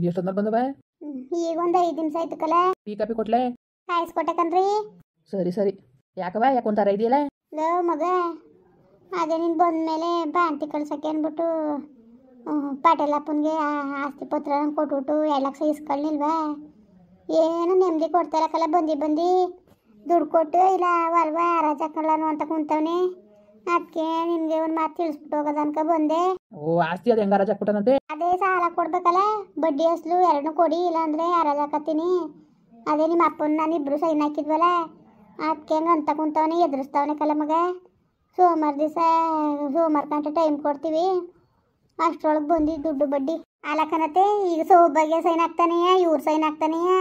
ಎಷ್ಟೊಂದು ಬಂದವ? ಈಗ ಒಂದು 5 ನಿಮಿಷ ಆಯ್ತು ಕಲ. Tea copy ಕೊಟ್ಲೆ? ಕಾಯಿಸ್ಕೊಟ್ಟೆ ಕಣ್ರಿ. ಸರಿ ಸರಿ. ಯಾಕವ ಯಾಕೊಂತಾರ ಇದೆಯಲ್ಲ? ಲೋ ಮಗ, ಅದೇ ನೀನು ಬಂದಮೇಲೆ ಬಾಂತಿ ಕಳ್ಸಕ್ಕೆ ಅಂದ್ಬಿಟ್ಟು ಪಾಟೀಲ್ ಅಪ್ಪನಿಗೆ ಆಸ್ತಿ ಪತ್ರ ಕೊಟ್ಬಿಟ್ಟು 2 ಲಕ್ಷ ಇಸ್ಕೊಳ್ಳಿಲ್ವಾ? ಏನು ನೆಮ್ಮದಿ ಕೊಡ್ತಾರ ಕಲ. ಬಂದು ದುಡ್ಡು ಕೊಟ್ಟು ಇಲ್ಲ ಅಲ್ವ ರಾಜ ಹಾಕೊಳ್ಳೋನು ಅಂತ ಕುಂತವನೆ. ಅದಕ್ಕೆ ನಿನಗೆ ಒಂದು ಮಾತು ತಿಳಿಸ್ಬಿಟ್ಟು ಹೋಗೋದು ಅನ್ಕ ಬಂದೆ. ಓ, ಆಸ್ತಿ ಅದು ಹೆಂಗ ರಾಜ ಹಾಕ್ಬಿಟ್ಟನಂತೆ? ಅದೇ ಸಾಲ ಕೊಡ್ಬೇಕಲ್ಲ, ಬಡ್ಡಿ ಅಸಲು 2 ಕೊಡಿ, ಇಲ್ಲಾಂದರೆ ರಾಜ ಹಾಕತ್ತೀನಿ. ಅದೇ ನಿಮ್ಮ ಅಪ್ಪನ ನಾನು ಇಬ್ಬರು ಸೈನ್ ಹಾಕಿದ್ವಲ್ಲ, ಅದಕ್ಕೆ ಹೆಂಗೆ ಅಂತ ಕುಂತವನೆ, ಎದುರಿಸ್ತವನೆ ಕಲ ಮಗ. ಸೋಮವಾರ ಗಂಟೆ ಟೈಮ್ ಕೊಡ್ತೀವಿ, ಅಷ್ಟರೊಳಗೆ ಬಂದಿದ್ದು ದುಡ್ಡು ಬಡ್ಡಿ ಅಲಕನತ್ತೆ. ಈಗ ಸೌಭಾಗ್ಯ ಸೈನ್ ಹಾಕ್ತಾನೆಯಾ, ಇವ್ರು ಸೈನ್ ಹಾಕ್ತಾನೆಯಾ?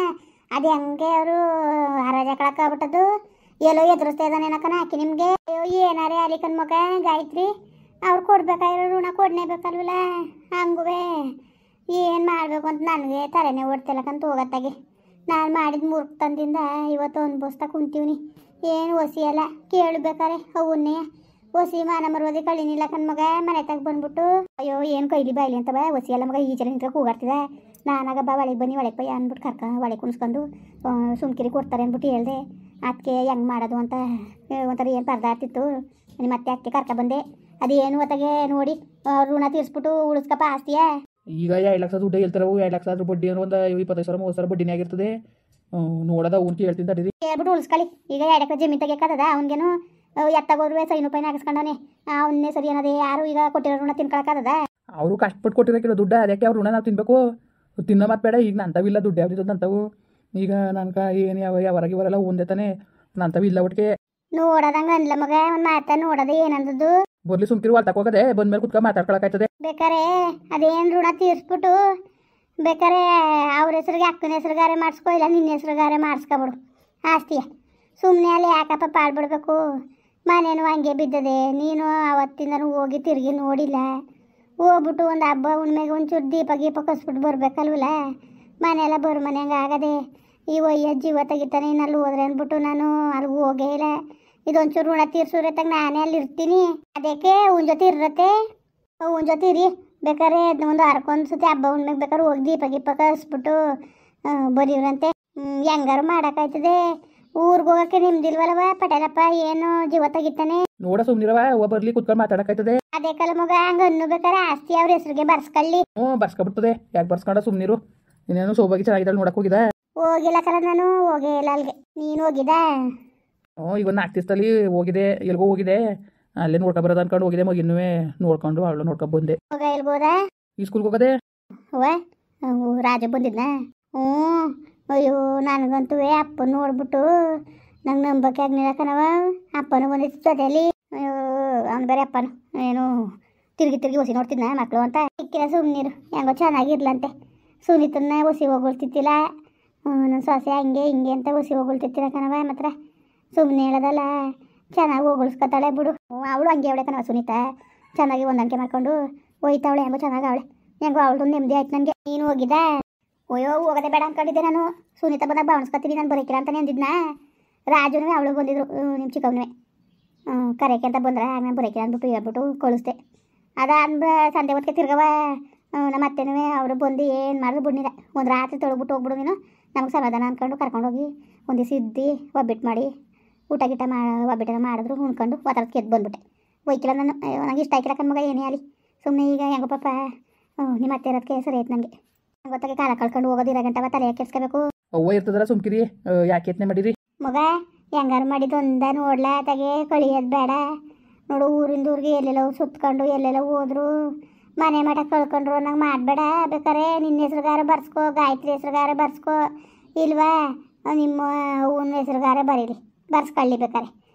ಅದು ಹೆಂಗೆ ಅವರು ಹರಾಜ ಕಳಕಾಗ್ಬಿಟ್ಟದು. ಎಲ್ಲೋ ಎದುರಿಸ್ತಾ ಇದ್ದಾನೆ ಏನಕ್ಕನ ಹಾಕಿ ನಿಮಗೆ. ಅಯ್ಯೋ ಏನಾರೇ ಅಲಿಕನ್ ಮಗ ಗಾಯತ್ರಿ, ಅವ್ರು ಕೊಡ್ಬೇಕಾಗಿರೋ ಋಣ ಕೊಡನೇಬೇಕಲ್ವಲ್ಲ. ಹಂಗುವೆ ಏನು ಮಾಡಬೇಕು ಅಂತ ನನಗೆ ತಲೆನೇ ಓಡ್ತಿಲ್ಲಕಂತ ಹೋಗತ್ತಾಗೆ. ನಾನು ಮಾಡಿದ ಮೂರ್ಖತನದಿಂದ ಇವತ್ತು ಅನ್ಭವಿಸ್ತಾ ಕುಂತೀವ್ನಿ. ಏನು ಒಸಿ ಅಲ್ಲ ಕೇಳಬೇಕಾರೆ ಅವನ್ನೇ ಒಸಿ ಮಾನ ಮರುವದಿ ಕಳಿನಿಲ್ಲ ಕಣ್ಮಗ. ಮನೆ ತಗ ಬಂದ್ಬಿಟ್ಟು ಅಯ್ಯೋ ಏನು ಕೈಲಿ ಬಾಯ್ಲಿ ಅಂತ ಒಸಿ ಅಲ್ಲ ಮಗ. ಈಚೆ ನಿಂತ ಕೂಗಾಡ್ತಿದ್ದೆ. ನಾನಾಗ ಬಾ ಒಳಗೆ ಬನ್ನಿ ಒಳಗೆ ಬೈ ಅಂದ್ಬಿಟ್ಟು ಒಳಗೆ ಕುಣಿಸ್ಕೊಂಡು ಸುಮ್ಕಿರಿ ಕೊಡ್ತಾರೆ ಅಂದ್ಬಿಟ್ಟು ಹೇಳ್ದೆ. ಅದಕ್ಕೆ ಹೆಂಗೆ ಮಾಡೋದು ಅಂತ ಒಂಥರ ಏನು ಪರದಾಡ್ತಿತ್ತು. ಮತ್ತೆ ಅದಕ್ಕೆ ಬಂದೆ. ಅದೇನು ಹೊತ್ತಿಗೆ ನೋಡಿ ಋಣ ತೀರಿಸ್ಬಿಟ್ಟು ಉಳಿಸ್ಕಪ್ಪ ಆಸ್ತಿಯ. ಈಗ 2 ಲಕ್ಷ ದುಡ್ಡು ಹೇಳ್ತಾರೆ. 2 ಲಕ್ಷ ಆದ್ರೂ ಬಡ್ಡಿ ಅಂದ್ರೆ ಒಂದು 25,000-30,000 ಬಡ್ಡಿನೇ ಆಗಿರ್ತದೆ. ನೋಡೋದ ಅವ್ನು ಕೇಳ್ತೀನಿ ತಡೀರಿ. ಹೇಳ್ಬಿಟ್ಟು ಉಳಿಸ್ಕೊಳ್ಳಿ. ಈಗ 2 ಎಕರೆ ಜಮೀನು ತೆಗಿಯೋಕ್ಕದ ಅವನಿಗೇನು ಎತ್ತಾಗೋರು ಸೈನ್ ರೂಪಾಯಿನ ಹಾಕಿಸ್ಕೊಂಡವನೆ. ಅವನ್ನೇ ಸರಿ ಅನ್ನೋದೇ. ಯಾರು ಈಗ ಕೊಟ್ಟಿರೋ ಋಣ ತಿನ್ಕೊಳಕ್ಕದ? ಅವರು ಕಷ್ಟಪಟ್ಟು ಕೊಟ್ಟಿರೋಕ್ಕಿಲ್ಲ ದುಡ್ಡು, ಅದಕ್ಕೆ ಅವ್ರು ಋಣ ನಾವು ತಿನ್ಬೇಕು. ತಿನ್ನೋ ಮಾತು ಬೇಡ. ಈಗ ನಂತವಿಲ್ಲ ದುಡ್ಡು ಯಾವ್ದಿದ್ದು ನಂತವು. ಈಗ ನನ್ಕ ಏನು ಯಾವರಾಗಿ ಬರಲ್ಲ ಒಂದೇ ತಾನೆ ನಂತವಿಲ್ಲ ಒಟ್ಟಿಗೆ. ನೋಡೋದಂಗ ಅನ್ಲ ಮಗ. ಒಂದು ಮಾತಾ ನೋಡೋದೇ ಏನಂದದ್ದು ಬರ್ಲಿ ಸುಮ್ಕಿರು. ಅಲ್ಲಿ ತಗೋಗದೆ ಬಂದ್ಮೇಲೆ ಕುತ್ಕ ಮಾತಾಡ್ಕೊಳಕಾಯ್ತದೆ. ಬೇಕಾರೆ ಅದೇನು ಋಣ ತೀರಿಸ್ಬಿಟ್ಟು ಬೇಕಾರೆ ಅವ್ರ ಹೆಸ್ರಿಗೆ ಅಕ್ಕನ ಹೆಸ್ರುಗಾರೆ ಮಾಡಿಸ್ಕೊ, ಇಲ್ಲ ನಿನ್ನ ಹೆಸ್ರುಗಾರೆ ಮಾಡಿಸ್ಕೊಬಿಡು ಆಸ್ತಿಯ. ಸುಮ್ಮನೆ ಅಲ್ಲಿ ಯಾಕಪ್ಪ ಪಾಡ್ಬಿಡ್ಬೇಕು. ಮನೇನು ಹಂಗೆ ಬಿದ್ದದೆ. ನೀನು ಅವತ್ತಿಂದನೂ ಹೋಗಿ ತಿರುಗಿ ನೋಡಿಲ್ಲ. ಹೋಗ್ಬಿಟ್ಟು ಒಂದು ಹಬ್ಬ ಹುಣ್ಮೆಗೆ ಒಂಚೂರು ದೀಪ ಗೀಪ ಕಸ್ಬಿಟ್ಟು ಬರ್ಬೇಕಲ್ವಲ್ಲ. ಮನೆಯೆಲ್ಲ ಬರೋ ಮನೆ ಹಂಗೆ ಆಗದೆ. ಈ ಒಯ್ಯ ಜೀವ ತೆಗಿತಾನೆ ಇನ್ನಲ್ಲಿ ಹೋದ್ರೆ ಅಂದ್ಬಿಟ್ಟು ನಾನು ಅಲ್ಲಿ ಹೋಗೇ ಇಲ್ಲ. ಇದೊಂಚೂರು ಋಣ ತೀರ್ಸೋರತ್ತಾಗ ನಾನೇ ಅಲ್ಲಿ ಇರ್ತೀನಿ. ಅದಕ್ಕೆ ಅವನ ಜೊತೆ ಇರತ್ತೆ. ಅವನ ಜೊತೆ ಇರಿ ಬೇಕಾರೆ ಒಂದು ವಾರಕ್ಕೊಂದು ಸತಿ ಹಬ್ಬ ಹುಣ್ಮೆಗೆ ಬೇಕಾದ್ರೆ ಹೋಗಿ ದೀಪ ಗೀಪ ಕಸ್ಬಿಟ್ಟು ಬರೀವ್ರಂತೆ. ಹೆಂಗಾರು ಮಾಡೋಕ್ಕಾಯ್ತದೆ. ಊರಿಗೆ ಹೋಗೋಕ್ಕೆ ನಿಮ್ದಿಲ್ವಲ್ಲವ ಪಟೇಲಪ್ಪ. ಏನು ಜೀವ ತೆಗಿತಾನೆ. ನೋಡ ಸುಮ್ನಿರವ, ಬರ್ಲಿ ಕುತ್ಕೊಂಡು ಮಾತಾಡಕಾಯ್ತದೆ. ಅದೇ ಕಲ ಮಗ ಹಂಗೆ ಅನ್ನು ಬೇಕಾರೆ ಆಸ್ತಿ ಅವ್ರ ಹೆಸ್ರಿಗೆ ಬರ್ಸ್ಕೊಳ್ಳಿ. ಬರ್ಸ್ಕೊಬಿಡ್ತದೆ. ಯಾಕೆ ಬರ್ಸ್ಕೊಂಡ ಸುಮ್ನಿರು. ಇನ್ನೇನು ಸೌಭಾಗ್ಯ ಚೆನ್ನಾಗಿದ್ದಾಳೆ ನೋಡಕ್ ಹೋಗಿದ? ಹೋಗಿಲ್ಲ ಕಲ, ನಾನು ಹೋಗೇ ಇಲ್ಲ ಅಲ್ಲಿಗೆ. ನೀನು ಹೋಗಿದ? ಈಗ ಒಂದು 4 ದಿವಸದಲ್ಲಿ ಹೋಗಿದೆ. ಎಲ್ಗೋ ಹೋಗಿದೆ. ಅಲ್ಲೇ ನೋಡ್ಕೊಬರೋದು ಅನ್ಕೊಂಡು ಹೋಗಿದೆ. ಮಗಿನ್ನೂ ನೋಡ್ಕೊಂಡು ಅವಳು ನೋಡ್ಕೊಂಡು ಬಂದೆ. ಹೋಗ ಎಲ್ಗೋದ? ಈ ಸ್ಕೂಲ್ಗೆ ಹೋಗೋದೆ. ರಾಜ ಬಂದಿದ್ನ? ಅಯ್ಯೋ ನನಗಂತೂ ಅಪ್ಪನ ನೋಡ್ಬಿಟ್ಟು ನಂಗೆ ನಂಬಕ್ಕೆ ಆಗ್ನಿಲ್ಲ ಕಣವ. ಅಪ್ಪನೂ ಬಂದಿತ್ತು ಜೊತೆಯಲ್ಲಿ. ಅಯ್ಯೋ ಅವ್ನು ಬೇರೆ ಅಪ್ಪನು ಏನು ತಿರುಗಿ ಹೊಸಿ ನೋಡ್ತಿದ್ನ ಮಕ್ಕಳು ಅಂತ. ಸಿಕ್ಕಿಲ್ಲ ಸುಮ್ಮನಿರು. ಹೆಂಗೋ ಚೆನ್ನಾಗಿರ್ಲಂತೆ. ಸುನೀತನ್ನ ಹೊಸಿ ಹೋಗ್ತಿತ್ತಿಲ್ಲ. ನನ್ನ ಸೊಸೆ ಹಂಗೆ ಹಿಂಗೆ ಅಂತ ಹೊಸಿ ಹೋಗ್ತಿತ್ತಿಲ್ಲ ಕಣವ. ಮಾತ್ರ ಸುಮ್ಮನೆ ಹೇಳೋದಲ್ಲ, ಚೆನ್ನಾಗಿ ಹೋಗಿಸ್ಕೊತಾಳೆ ಬಿಡು. ಅವಳು ಹಂಗೆ ಅವಳೆ ಕಣವ ಸುನೀತಾ. ಚೆನ್ನಾಗಿ ಹೊಂದಾಣಿಕೆ ಮಾಡ್ಕೊಂಡು ಹೋಯ್ತಾವಳೆ. ಹೆಂಗೋ ಚೆನ್ನಾಗಿ ಅವಳೆ. ಹೆಂಗೋ ಅವಳು ನೆಮ್ಮದಿ ಆಯ್ತು ನನಗೆ. ನೀನು ಹೋಗಿದ್ದ? ಅಯ್ಯೋ ಹೋಗೋದೇ ಬೇಡ ಅಂದ್ಕೊಂಡಿದ್ದೆ ನಾನು. ಸುನೀತಾ ಬಂದಾಗ ಬಾವಣಿಸ್ಕೊತೀನಿ ನಾನು ಬರೋಕಿಲ್ಲ ಅಂತಾನೆ ಅಂದಿದ್ನ. ರಾಜುನೂ ಅವಳು ಬಂದಿದ್ರು ನಿಮ್ಮ ಚಿಕ್ಕವನೇ ಕರೆಯಕ್ಕೆ ಅಂತ ಬಂದ್ರೆ ಆಗ ನಾನು ಬರೋಕಿಲ್ಲ ಅಂದ್ಬಿಟ್ಟು ಹೇಳ್ಬಿಟ್ಟು ಕಳಿಸ್ದೆ. ಅದಾದ ಸಂಜೆ ಹೊತ್ತಿಗೆ ತಿರ್ಗವ ನಮ್ಮ ಅತ್ತೆನೂ ಅವರು ಬಂದು ಏನು ಮಾಡಿದ್ರು ಬಿಡ್ನಿಲ್ಲ. ಒಂದು ರಾತ್ರಿ ತೊಳ್ಬಿಟ್ಟು ಹೋಗ್ಬಿಡು ನೀನು. ನಮಗೆ ಸಮಾಧಾನ ಅಂದ್ಕೊಂಡು ಕರ್ಕೊಂಡೋಗಿ ಒಂದು ದಿವಸ ಇದ್ದು ಒಬ್ಬಿಟ್ಟು ಮಾಡಿ ಊಟ ಗಿಟ ಒಬ್ಬಿಟ್ಟೆಲ್ಲ ಮಾಡಿದ್ರು. ಉಣ್ಕೊಂಡು ಒತ್ತರಕ್ಕೆ ಎದ್ದು ಬಂದ್ಬಿಟ್ಟೆ. ಒಯ್ಕಿಲ್ಲ ನಾನು. ನಂಗೆ ಇಷ್ಟ ಆಯ್ಕಿಲ್ಲ ಕಣ್ಮಗ ಏನೇ ಆಗಲಿ. ಸುಮ್ಮನೆ ಈಗ ಹೆಂಗೋ ಪಾಪ ನಿಮ್ಮ ಅತ್ತೆ ಇರೋದಕ್ಕೆ ಸರಿ ಆಯ್ತು ನನಗೆ. ಗೊತ್ತಾಗೆ ಕಾಲ ಕಳ್ಕೊಂಡು ಹೋಗೋದು 2 ಗಂಟೆ ತಲೆ ಕೆಡ್ಸ್ಕೋಬೇಕು. ಅವ್ವ ಇರ್ತದಲ್ಲ ಸುಮ್ಕಿರಿ. ಯಾಕೆ ಯತ್ನೆ ಮಾಡಿರಿ ಮಗ? ಹೆಂಗಾರು ಮಾಡಿದ್ದು ಒಂದ ನೋಡ್ಲಾ ತಗೆ ಕಳಿಯೋದು ಬೇಡ ನೋಡು. ಊರಿಂದ ಊರಿಗೆ ಎಲ್ಲೆಲ್ಲ ಸುತ್ಕೊಂಡು ಎಲ್ಲೆಲ್ಲ ಹೋದ್ರು ಮನೆ ಮಠ ಕಳ್ಕೊಂಡ್ರು ನಂಗೆ ಮಾಡಬೇಡ. ಬೇಕಾರೆ ನಿನ್ನ ಹೆಸ್ರುಗಾರ ಬರ್ಸ್ಕೊ, ಗಾಯತ್ರಿ ಹೆಸ್ರುಗಾರ ಬರ್ಸ್ಕೊ. ಇಲ್ವಾ ನಿಮ್ಮ ಹೂವಿನ ಹೆಸ್ರುಗಾರ ಬರೀರಿ, ಬರ್ಸ್ಕೊಳ್ಳಿ ಬೇಕಾರೆ.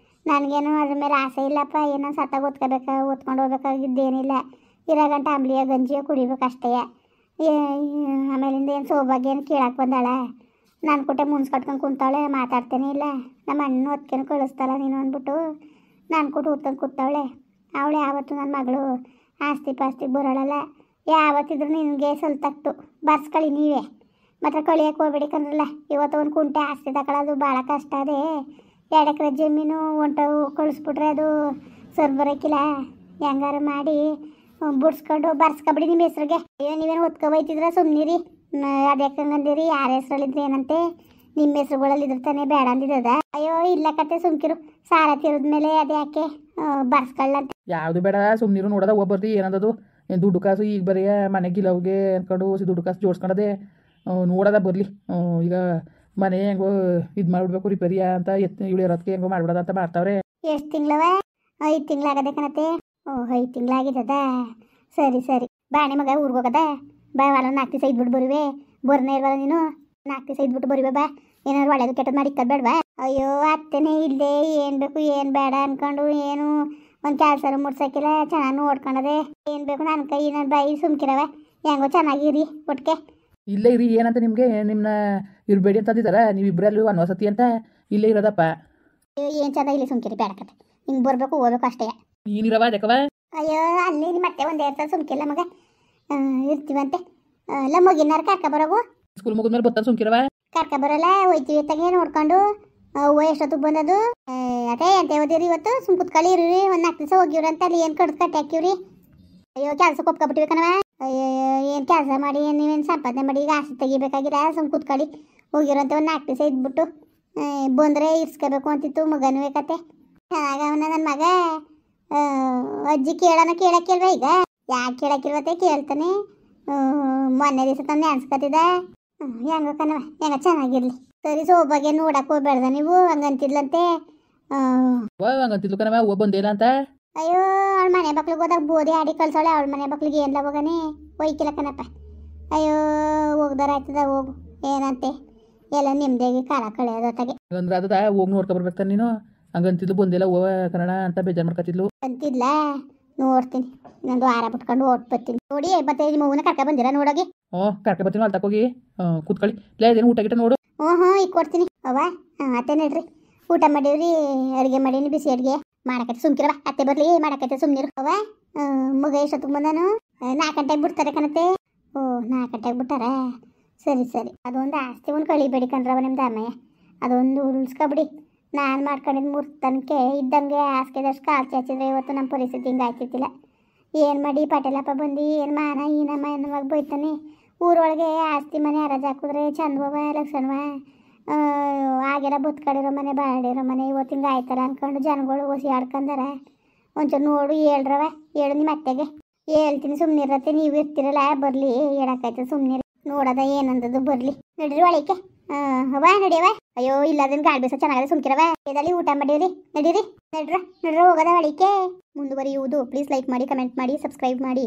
ನನಗೇನು ಅದ್ರ ಮೇಲೆ ಆಸೆ ಇಲ್ಲಪ್ಪ. ಏನೋ ಸತ್ತಾಗ ಓದ್ಕೊಂಡು ಹೋಗ್ಬೇಕಾಗಿದ್ದೇನಿಲ್ಲ. 2 ಗಂಟೆ ಅಂಬ್ಲಿಯ ಗಂಜಿಯ ಕುಡಿಬೇಕು ಅಷ್ಟೇ. ಆಮೇಲಿಂದ ಏನು ಸೌಭಾಗ್ಯ ಏನು ಕೇಳಕ್ಕೆ ಬಂದಾಳ. ನಾನು ಕೊಟ್ಟೆ ಮುನ್ಸ್ಕಟ್ಕೊಂಡು ಕುಂತಾವಳೆ. ಮಾತಾಡ್ತೇನೆ ಇಲ್ಲ. ನಮ್ಮ ಅಣ್ಣ ಹೊತ್ಕೊಂಡು ಕಳಿಸ್ತಾಳ ನೀನು ಅಂದ್ಬಿಟ್ಟು ನಾನು ಕೊಟ್ಟು ಊದ್ಕೊಂಡು ಕೂತಾವಳೆ. ಅವಳೆ ಯಾವತ್ತು ನನ್ನ ಮಗಳು ಆಸ್ತಿ ಪಾಸ್ತಿ ಬರೋಳಲ್ಲ. ಯಾವತ್ತಿದ್ರು ನಿನಗೆ ಸಲ್ತಕ್ತು ಬರ್ಸ್ಕೊಳ್ಳಿ ನೀವೇ. ಮಾತ್ರ ಕಳಿಯೋಕೆ ಹೋಗ್ಬೇಡಿ ಕಣ್ರಲ್ಲ. ಇವತ್ತು ಒಂದು ಕುಂಟೆ ಆಸ್ತಿ ತಗೊಳ್ಳೋದು ಭಾಳ ಕಷ್ಟ ಅದೇ. 2 ಎಕರೆ ಜಮೀನು ಹೊಂಟವು ಕಳಿಸ್ಬಿಟ್ರೆ ಅದು ಸರ್ ಬರೋಕ್ಕಿಲ್ಲ. ಹೆಂಗಾರು ಮಾಡಿ ಬಿಡ್ಸ್ಕೊಂಡು ಬರ್ಸ್ಕೊಬಿಡಿ ನಿಮ್ಮ ಹೆಸ್ರಿಗೆ. ಅಯ್ಯೋ ನೀವೇನು ಒತ್ಕೊ ಬೈತಿದ್ರ ಸುಮ್ಮನಿರಿ. ಅದಕ್ಕೆ ಹಂಗಂದಿರಿ ಯಾರ ಹೆಸ್ರಲ್ಲಿದ್ರೆ ಏನಂತೆ ನಿಮ್ಮ ಹೆಸ್ರುಗಳಲ್ಲಿ ಇದ್ರತಾನೆ ಬೇಡ ಅಂದಿದ್ದದ ಅಯ್ಯೋ ಇಲ್ಲ ಕತೆ ಸುಮ್ಕಿರು ಸಾಲ ತೀರಿದ್ಮೇಲೆ ಅದು ಯಾಕೆ ಬರ್ಸ್ಕೊಳ್ಳಂತೆ ಯಾವುದು ಬೇಡ ಸುಮ್ಮನಿರು ನೋಡೋದ ಒಬ್ಬರ್ದು ಏನಂದದು ಏನು ದುಡ್ಡು ಕಾಸು ಈಗ ಬರೀ ಮನೆಗಿಲ್ಲವ್ಗೆ ಅಂದ್ಕೊಂಡು ದುಡ್ಡು ಕಾಸು ಜೋಡಿಸ್ಕೊಂಡದೆ ನೋಡೋದ ಬರಲಿ ಈಗ ಮನೆ ಹೆಂಗೋ ಇದು ಮಾಡಿಬಿಡ್ಬೇಕು ರಿಪೇರಿಯ ಅಂತ ಇವಳು ಇರೋದಕ್ಕೆ ಹೆಂಗೋ ಮಾಡ್ಬಿಡೋದ ಅಂತ ಮಾಡ್ತಾವ್ರೆ. ಎಷ್ಟು ತಿಂಗಳವ 5 ತಿಂಗಳಾಗದೆ ಕಣತೆ. 5 ತಿಂಗಳಾಗಿದ್ದದ. ಸರಿ ಸರಿ ಬಾಣೆ ಮಗ ಊರಿಗೆ ಹೋಗದ ಬಾ ವಾರ 4 ದಿವಸ ಇದ್ಬಿಟ್ಟು ಬರುವೆ ಬರ್ನೇ ಇಲ್ವಲ್ಲ ನೀನು 4 ದಿವಸ ಇದ್ಬಿಟ್ಟು ಬರುವೆ ಬಾ ಏನಾದ್ರು ಒಳ್ಳೇದು ಕೆಟ್ಟದ್ದು ಮಾಡಿಕ್ಕದ್ ಬೇಡವಾ. ಅಯ್ಯೋ ಅತ್ತೆನೇ ಇಲ್ಲದೆ ಏನು ಬೇಕು ಏನು ಬೇಡ ಅನ್ಕೊಂಡು ಏನು ಒಂದು ಕೆಲಸ ಮುಟ್ಸಕ್ಕಿಲ್ಲ ಚೆನ್ನಾಗಿ ನೋಡ್ಕೊಂಡದೆ ಏನು ಬೇಕು ನನ್ನ ಕೈ ನನ್ನ ಬಾಯಿ ಸುಮ್ಕಿರವ ಹೆಂಗೋ ಚೆನ್ನಾಗಿರಿ ಒಟ್ಟಿಗೆ ಇಲ್ಲೇ ಇರಿ ಏನಂತ ನಿಮಗೆ ನಿಮ್ಮನ್ನ ಇರಬೇಡಿ ಅಂತಂದಿದ್ದಾರ ನೀವಿಬ್ಬರಲ್ಲೂ ಅನ್ವಸತಿ ಅಂತ ಇಲ್ಲೇ ಇರೋದಪ್ಪ. ಏನು ಚಂದ ಇಲ್ಲಿ ಸುಮ್ಕಿರಿ ಬೇಡಕತ್ತೆ ಹಿಂಗೆ ಬರಬೇಕು ಹೋಗ್ಬೇಕು ಅಷ್ಟೇ. ನೀನಿರವ ಅದಕ್ಕವ ಅಯ್ಯೋ ಅಲ್ಲಿ ಮತ್ತೆ ಒಂದೇ ಇರ್ತದೆ ಸುಮ್ಕಿಲ್ಲ ಮಗ ಇರ್ತೀವಂತೆ ಎಲ್ಲ ಮುಗಿನಾರು ಕರ್ಕ ಬರೋಗು ಸ್ಕೂಲ್ ಮುಗಿದ್ಮೇಲೆ ಬರ್ತಾನೆ ಸುಮ್ಕಿರವ ಕರ್ಕ ಬರಲ್ಲ ಹೋಯ್ತೀವಿ ತಂಗೆ ನೋಡ್ಕೊಂಡು ಹೂವು ಎಷ್ಟೊತ್ತಿಗೆ ಬಂದದು ಅದೇ ಎಂತ ಓದಿರಿ ಇವತ್ತು ಸುಮ್ ಕುತ್ಕೊಳ್ಳಿ ಇರ್ರಿ ಒಂದು 4 ದಿವಸ ಹೋಗಿವ್ರಿ ಅಂತ ಅಲ್ಲಿ ಏನು ಕಡ್ದು ಕಟ್ಟಿ ಹಾಕಿವ್ರಿ. ಅಯ್ಯೋ ಕೆಲ್ಸಕ್ಕೆ ಒಪ್ಕೊಬಿಟ್ಟಿವಿ ಕಣವ ಅಯ್ಯೋ ಏನು ಕೆಲಸ ಮಾಡಿ ನೀವೇನು ಸಂಪಾದನೆ ಮಾಡಿ ಈಗ ಆಸ್ತಿ ತೆಗಿಬೇಕಾಗಿರ ಸುಮ್ ಕುತ್ಕೊಳ್ಳಿ ಹೋಗಿರಂತೆ ಒಂದು 4 ದಿವಸ ಇದ್ಬಿಟ್ಟು ಬಂದರೆ ಇರ್ಸ್ಕೋಬೇಕು ಅಂತಿತ್ತು ಮಗನೂ ಕತೆ ಚೆನ್ನಾಗ ಅವನ ನನ್ನ ಮಗ ಅಜ್ಜಿ ಕೇಳಕ್ಕಿಲ್ವ ಈಗ ಯಾಕೆ ಕೇಳಕ್ಕಿಲ್ವತ್ತೆ ಕೇಳ್ತಾನೆ ಮೊನ್ನೆ ದಿವಸ ತಂದು ಅನ್ಸ್ಕೊತಿದ್ದ ಹೆಂಗೋ ಕಣವ ಹೆಂಗ ಚೆನ್ನಾಗಿರ್ಲಿ ಸರಿ ಸೋಬಾಗೆ ನೋಡಕ್ಕೆ ಹೋಗ್ಬೇಡ್ದ ನೀವು ಹಂಗಂತಿದ್ಲಂತೆ ಹಂಗಂತಿದ್ಲು ಕಣವ ಬಂದೇನ ಅಂತ. ಅಯ್ಯೋ ಅವಳ ಮನೆ ಮಕ್ಳಿಗೆ ಹೋದಾಗ ಬೋದಿ ಆಡಿ ಕಳ್ಸೋಳೆ ಅವಳ ಮನೆ ಮಕ್ಳಿಗೆ ಏನ್ಲ ಹೋಗನೆ ಒಯ್ಕಿಲ್ಲ ಕಣಪ್ಪ. ಅಯ್ಯೋ ಹೋಗ್ದಾರ ಆಯ್ತದ ಹೋಗು ಏನಂತೆ ಎಲ್ಲ ನಿಮ್ದೇಗೆ ಕಾಲ ಕಳೆಯೋದೊತ್ತಾಗೆ ಅಂದ್ರೆ ಅದ ಹೋಗಿ ನೋಡ್ಕೊ ಬರ್ಬೇಕು ನೀನು ಹಂಗಂತಿದ್ಲು ಬಂದಿಲ್ಲ ಹೋವ ಕನ್ನಡ ಅಂತ ಬೇಜಾರು ಮಾಡ್ಕೊತಿದ್ಲು ಅಂತಿದ್ಲ ನೋಡ್ತೀನಿ ಇನ್ನೊಂದು ವಾರ ಬಿಟ್ಕೊಂಡು ಓಟ್ ಬರ್ತೀನಿ ನೋಡಿ ಮತ್ತೆ ನಿಮ್ಮ ಹೂವನ್ನ ಕರ್ಕ ಬಂದಿರ ನೋಡೋಗಿ. ಕರ್ಕ ಬರ್ತೀನಿ ಅಲ್ಲಿ ತಕೋಗಿ ಕೂತ್ಕೊಳ್ಳಿ ಇದೇನು ಊಟ ಗಿಟ ನೋಡು. ಹ್ಞೂ ಈಗ ಕೊಡ್ತೀನಿ ಅವ್ವ ಅತ್ತೆ ನಡ್ರಿ ಊಟ ಮಾಡೀವ್ರಿ ಅಡುಗೆ ಮಾಡೀನಿ ಬಿಸಿ ಅಡುಗೆ ಮಾಡಕತ್ತೆ ಸುಮ್ಕಿರವ ಅತ್ತೆ ಬರಲಿ ಮಾಡಕತ್ತೆ ಸುಮ್ಮನಿರು ಅವ್ವ ಮಗ ಎಷ್ಟೊತ್ತಿಗೆ ಬಂದಾನು 4 ಗಂಟೆಗೆ ಬಿಡ್ತಾರೆ ಕಣತ್ತೆ. 4 ಗಂಟೆಗೆ ಬಿಟ್ಟಾರ ಸರಿ ಸರಿ ಅದೊಂದು ಆಸ್ತಿ ಒಂದು ಕಳಿಬೇಡಿ ಕಣ್ರವ ನಿಮ್ದು ಅಮ್ಮಯ್ಯ ಅದೊಂದು ಉಳಿಸ್ಕೊಬಿಡಿ ನಾನು ಮಾಡ್ಕೊಂಡಿದ್ದು 3 ತನಕ ಇದ್ದಂಗೆ ಹಾಸ್ಗೆದಷ್ಟು ಕಾಲು ಚಾಚಿದ್ರೆ ಇವತ್ತು ನಮ್ಮ ಪರಿಸ್ಥಿತಿ ಹಿಂಗೆ ಆಗ್ತಿತ್ತಿಲ್ಲ. ಏನು ಮಾಡಿ ಪಟೇಲಪ್ಪ ಬಂದು ಏನು ಮಾನ ಈ ನಮ್ಮ ಎನ್ನುವಾಗ ಬೈತಾನೆ ಊರೊಳಗೆ ಆಸ್ತಿ ಮನೆ ಹರಾಜು ಹಾಕಿದ್ರೆ ಚಂದವ ಲಕ್ಷಣವ ಆಗೆಲ್ಲ ಬದುಕಡಿರೋ ಮನೆ ಬಾಡಿರೋ ಮನೆ ಇವತ್ತು ಹಿಂಗೆ ಆಯ್ತಾರ ಅಂದ್ಕೊಂಡು ಜನಗಳು ಓಸಿ ಆಡ್ಕೊಂಡಾರ ಒಂಚೂರು ನೋಡು ಹೇಳ್ರವ ಹೇಳು ನಿಮ್ಮ ಅತ್ತೆಗೆ ಹೇಳ್ತೀನಿ ಸುಮ್ಮನಿರತ್ತೆ ನೀವು ಇರ್ತಿರಲ್ಲ ಬರಲಿ ಹೇಳಕ್ಕಾಯ್ತು ಸುಮ್ಮನಿರಿ ನೋಡೋದ ಏನಂದದು ಬರಲಿ ನಡ್ರಿ ಒಳಕ್ಕೆ ಅವ ನಡಿಯವ ಅಯ್ಯೋ ಇಲ್ಲದನ್ನ ಗಾಳಿ ಬೇಸ ಚೆನ್ನಾಗದ ಸುಮ್ಕಿರವ ಇದರಲ್ಲಿ ಊಟ ಮಾಡಿರಿ ನಡೀರಿ ನಡ್ರ ಹೋಗೋದ ಒಳಿಕೆ ಮುಂದುವರಿಯುವುದು. ಪ್ಲೀಸ್ ಲೈಕ್ ಮಾಡಿ ಕಮೆಂಟ್ ಮಾಡಿ ಸಬ್ಸ್ಕ್ರೈಬ್ ಮಾಡಿ.